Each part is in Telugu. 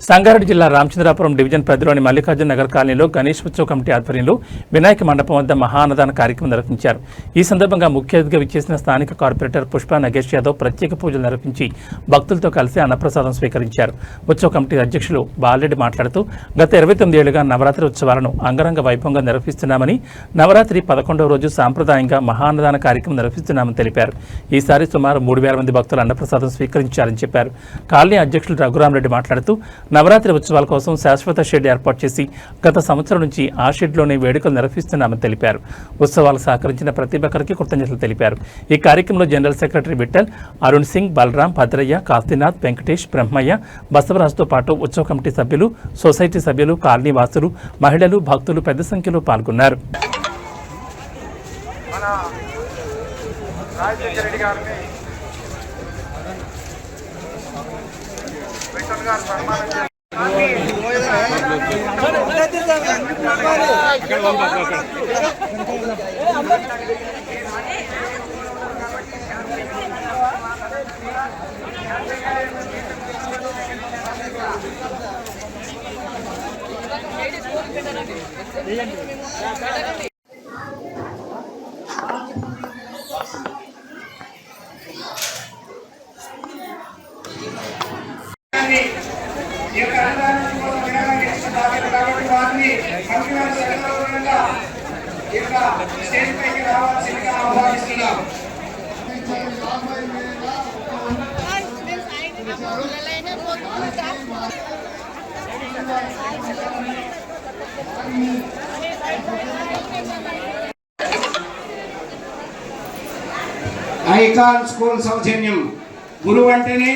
సంగారెడ్డి జిల్లా రామచంద్రాపురం డివిజన్ పరిధిలోని మల్లికార్జున నగర్ కాలనీలో గణేష్ ఉత్సవ కమిటీ ఆధ్వర్యంలో వినాయక మండపం వద్ద మహాన్నదాన కార్యక్రమం నిర్వహించారు. ఈ సందర్భంగా ముఖ్య అతిథిగా విచ్చేసిన స్థానిక కార్పొరేటర్ పుష్ప నగేష్ యాదవ్ ప్రత్యేక పూజలు నిర్వహించి భక్తులతో కలిసి అన్నప్రసాదం స్వీకరించారు. ఉత్సవ కమిటీ అధ్యక్షులు బాలరెడ్డి మాట్లాడుతూ గత 29 ఏళ్లుగా నవరాత్రి ఉత్సవాలను అంగరంగ వైభవంగా నిర్వహిస్తున్నామని, నవరాత్రి 11వ రోజు సాంప్రదాయంగా మహాన్నదాన కార్యక్రమం నిర్వహిస్తున్నామని తెలిపారు. ఈసారి సుమారు 3000 మంది భక్తులు అన్నప్రసాదం స్వీకరించారని చెప్పారు. కాలనీ అధ్యక్షులు రఘురామరెడ్డి మాట్లాడుతూ నవరాత్రి ఉత్సవాల కోసం శాశ్వత షెడ్ ఏర్పాటు చేసి గత సంవత్సరం నుంచి ఆ షెడ్లోనే వేడుకలు నిర్వహిస్తున్నామని తెలిపారు. ఉత్సవాలు సహకరించిన ప్రతి ఒక్కరికి కృతజ్ఞతలు తెలిపారు. ఈ కార్యక్రమంలో జనరల్ సెక్రటరీ విఠల్, అరుణ్ సింగ్, బలరాం, భద్రయ్య, కాశీనాథ్, వెంకటేష్, బ్రహ్మయ్య, బసవరాజుతో పాటు ఉత్సవ కమిటీ సభ్యులు, సొసైటీ సభ్యులు, కాలనీ వాసులు, మహిళలు, భక్తులు పెద్ద సంఖ్యలో పాల్గొన్నారు. ఐకాన్ స్కూల్ సౌజన్యం. గురువు అంటేనే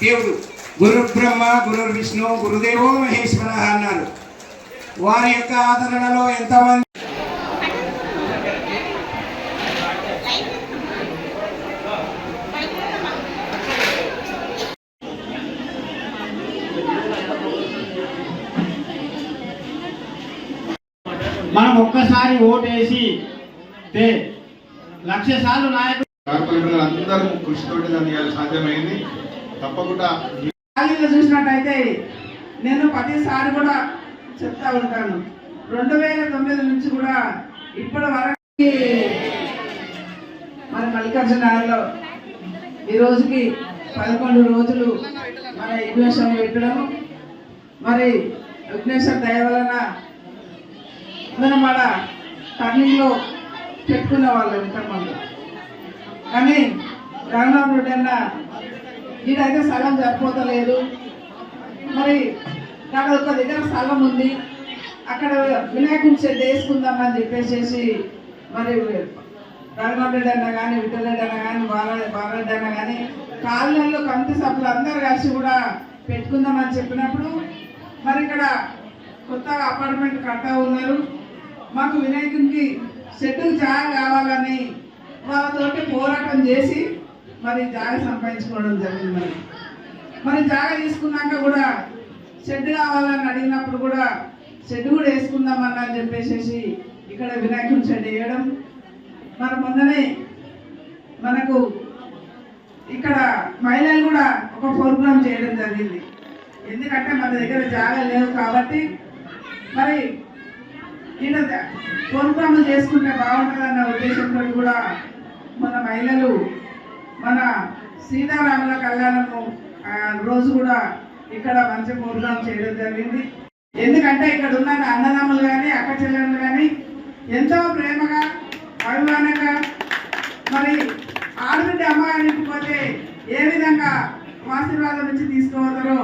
దేవుడు. గురు బ్రహ్మ, గురు విష్ణు, గురుదేవో మహేశ్వర అన్నారు. వారి యొక్క ఆదరణలో ఎంతమంది మనం ఒక్కసారి ఓటేసి 1,00,000 సార్లు నాయకులు అందరూ కృషితోటి దాన్ని సాధ్యమైంది. తప్పకుండా చూసినట్టయితే నేను ప్రతిసారి కూడా చెప్తా ఉంటాను, 2009 నుంచి కూడా ఇప్పటి వరకు మన మల్లికార్జున నగర్లో ఈ రోజుకి 11 రోజులు మన విఘ్నేశ్వరం పెట్టడం, మరి విఘ్నేశ్వర దయ వలన మనం మన టర్నింగ్లో పెట్టుకునే వాళ్ళు ఇంతకుముందు. కానీ రఘునాథ్ రెడ్డి అన్న వీడైతే స్థలం సరిపోతలేదు, మరి అక్కడ ఒక దగ్గర స్థలం ఉంది, అక్కడ వినాయకుని షెడ్ వేసుకుందామని చెప్పేసి మరి రఘునాథ్ రెడ్డి అన్న కానీ, విఠల్ రెడ్డి అన్న కానీ, బాలరెడ్డి అన్న కానీ కాలనీలో కమిటీ సభ్యులు అందరూ కలిసి కూడా పెట్టుకుందామని చెప్పినప్పుడు మరి ఇక్కడ కొత్తగా అపార్ట్మెంట్ కడతా ఉన్నారు. మాకు వినాయకునికి షెడ్డుకు జాగా కావాలని వాళ్ళతోటి పోరాటం చేసి మరి జాగా సంపాదించుకోవడం జరిగింది. మరి జాగా తీసుకున్నాక కూడా షెడ్ కావాలని అడిగినప్పుడు కూడా షెడ్ కూడా వేసుకుందామని అని చెప్పేసి ఇక్కడ వినాయకుని షెడ్ వేయడం. మరి మొన్ననే మనకు ఇక్కడ మహిళలు కూడా ఒక ప్రోగ్రామ్ చేయడం జరిగింది. ఎందుకంటే మన దగ్గర జాగా లేవు కాబట్టి మరి ఈయన ప్రోగ్రాములు చేసుకుంటే బాగుంటుందన్న ఉద్దేశంతో కూడా మన మహిళలు మన సీతారాముల కళ్యాణము రోజు కూడా ఇక్కడ మంచి ప్రోగ్రాం చేయడం జరిగింది. ఎందుకంటే ఇక్కడ ఉన్న అన్నదమ్ములు కానీ, అక్క చెల్లెళ్ళు కానీ ఎంతో ప్రేమగా, అభిమానంగా మరి ఆడబిడ్డ అమ్మగారికి పోతే ఏ విధంగా ఆశీర్వాదం నుంచి తీసుకోవతారో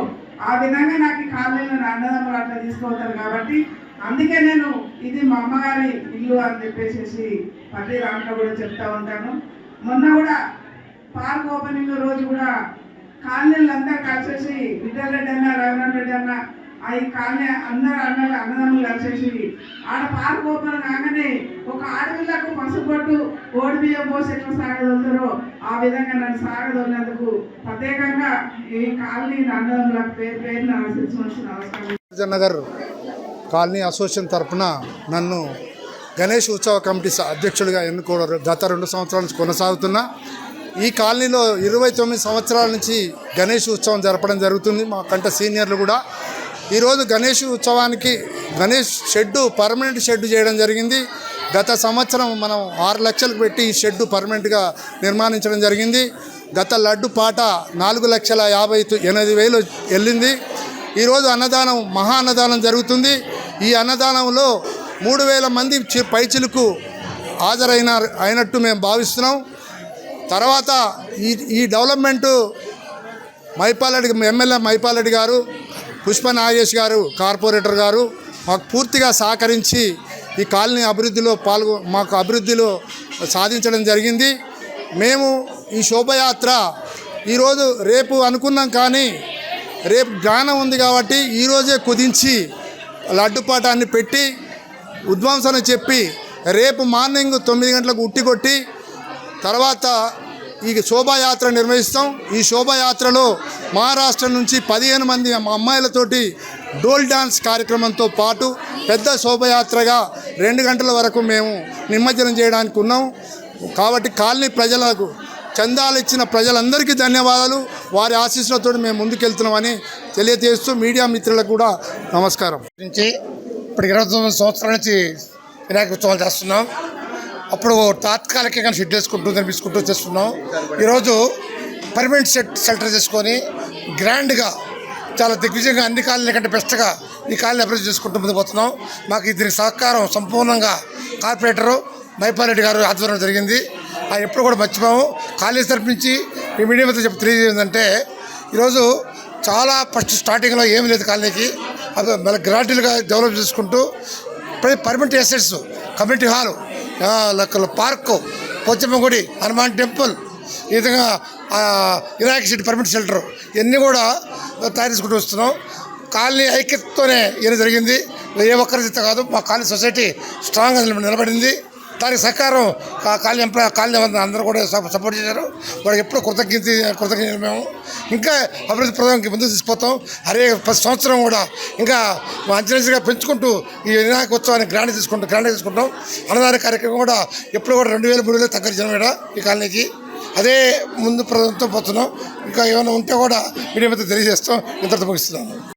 ఆ విధంగా నాకు కాలేజీలో అన్నదమ్ములు అట్లా తీసుకోవతారు. కాబట్టి అందుకే నేను ఇది మా అమ్మగారి ఇల్లు అని చెప్పేసి ప్రతి దాంట్లో కూడా చెప్తా ఉంటాను. మొన్న కూడా పార్క్ ఓపెనింగ్ రోజు కూడా కాలనీలు అందరూ కలిసేసి విఠల్ రెడ్డి అన్న, రఘునాథ్ రెడ్డి అన్న, ఈ కాలనీ అందరూ అన్నదమ్ములు కలిసేసి ఆడ పార్క్ ఓపెన్ కాగానే ఒక ఆడపిల్లకు పసుపొట్టు ఓడి బియ్యం పోసి ఎట్లా సాగదొలుతారో ఆ విధంగా నన్ను సాగదొలినందుకు ప్రత్యేకంగా ఈ కాలనీ అన్నదమ్ములకు పేరున నమస్కారం. నగర్ కాలనీ అసోసియేషన్ తరఫున నన్ను గణేష్ ఉత్సవ కమిటీ అధ్యక్షుడిగా ఎన్నుకోవడం గత 2 సంవత్సరాల నుంచి కొనసాగుతున్నా. ఈ కాలనీలో 29 సంవత్సరాల నుంచి గణేష్ ఉత్సవం జరపడం జరుగుతుంది. మా కంటే సీనియర్లు కూడా ఈరోజు గణేష్ ఉత్సవానికి గణేష్ షెడ్డు పర్మనెంట్ షెడ్డు చేయడం జరిగింది. గత సంవత్సరం మనం 6 లక్షలకు పెట్టి ఈ షెడ్డు పర్మనెంట్గా నిర్మాణించడం జరిగింది. గత లడ్డు పాట 4,58,000 వెళ్ళింది. ఈరోజు అన్నదానం మహా అన్నదానం జరుగుతుంది. ఈ అన్నదానంలో 3,000 మంది పైచిలకు అయినట్టు మేము భావిస్తున్నాం. తర్వాత ఈ డెవలప్మెంటు ఎమ్మెల్యే మైపాలరెడ్డి గారు, పుష్ప నాగేష్ గారు కార్పొరేటర్ గారు మాకు పూర్తిగా సహకరించి ఈ కాలనీ అభివృద్ధిలో మాకు అభివృద్ధిలో సాధించడం జరిగింది. మేము ఈ శోభయాత్ర ఈరోజు రేపు అనుకున్నాం, కానీ రేపు గానం ఉంది కాబట్టి ఈరోజే కుదించి లడ్డుపాటాన్ని పెట్టి ఉద్వాంసన చెప్పి రేపు మార్నింగ్ 9 గంటలకు ఉట్టికొట్టి తర్వాత ఈ శోభాయాత్ర నిర్వహిస్తాం. ఈ శోభాయాత్రలో మహారాష్ట్ర నుంచి 15 మంది అమ్మాయిలతోటి డోల్ డాన్స్ కార్యక్రమంతో పాటు పెద్ద శోభయాత్రగా 2 గంటల వరకు మేము నిమజ్జనం చేయడానికి ఉన్నాం. కాబట్టి కాలనీ ప్రజలకు చందాలు ఇచ్చిన ప్రజలందరికీ ధన్యవాదాలు. వారి ఆశీస్సులతో మేము ముందుకెళ్తున్నామని తెలియజేస్తూ మీడియా మిత్రులకు కూడా నమస్కారం. నుంచి ఇప్పుడు 29 సంవత్సరాల నుంచి వినాయక ఉత్సవాలు చేస్తున్నాం. అప్పుడు తాత్కాలికంగా షెడ్ వేసుకుంటూ కనిపించుకుంటూ చేస్తున్నాం. ఈరోజు పర్మనెంట్ షెల్టర్ చేసుకొని గ్రాండ్గా చాలా దిగ్విజయంగా అన్ని కాలనీ కంటే బెస్ట్గా ఈ కాలనీ అభివృద్ధి చేసుకుంటూ ముందుకు పోతున్నాం. మాకు దీనికి సహకారం సంపూర్ణంగా కార్పొరేటరు మైపాలరెడ్డి గారు ఆధ్వర్యంలో జరిగింది. ఆయన ఎప్పుడు కూడా మర్చిపోయాము. కాలేజీ తరపు నుంచి ఈ మీడియాతో తెలియజేయందంటే ఈరోజు చాలా ఫస్ట్ స్టార్టింగ్లో ఏమీ లేదు కాలనీకి, అది మళ్ళీ గ్రాడ్యువల్గా డెవలప్ చేసుకుంటూ permanent assets, community hall, park, Pochamma గుడి, హనుమాన్ టెంపుల్, ఈ విధంగా వినాయక షెడ్ పర్మనెంట్ షెల్టర్ ఇవన్నీ కూడా తయారు చేసుకుంటూ వస్తున్నాం. కాలనీ ఐక్యతతోనే ఈయన జరిగింది, ఏ ఒక్కరి చేత కాదు. మా కాలనీ సొసైటీ స్ట్రాంగ్గా నిలబడింది. దానికి సహకారం కాలనీ అందరూ కూడా సపోర్ట్ చేశారు. వాళ్ళకి ఎప్పుడు కృతజ్ఞతలు మేము ఇంకా అభివృద్ధి ప్రధానికి ముందుకు తీసుకుపోతాం. అదే ప్రతి సంవత్సరం కూడా ఇంకా అంచెలంచెలుగా పెంచుకుంటూ ఈ వినాయక ఉత్సవాన్ని గ్రాండ్గా తీసుకుంటాం. అన్నదాన కార్యక్రమం కూడా ఎప్పుడు కూడా 2,000-3,000 తగ్గర జనం కూడా ఈ కాలనీకి అదే ముందు ప్రభుత్వం పోతున్నాం. ఇంకా ఏమైనా ఉంటే కూడా మీడియా మీద తెలియజేస్తాం. ఇంతటితో ముగిస్తున్నాను.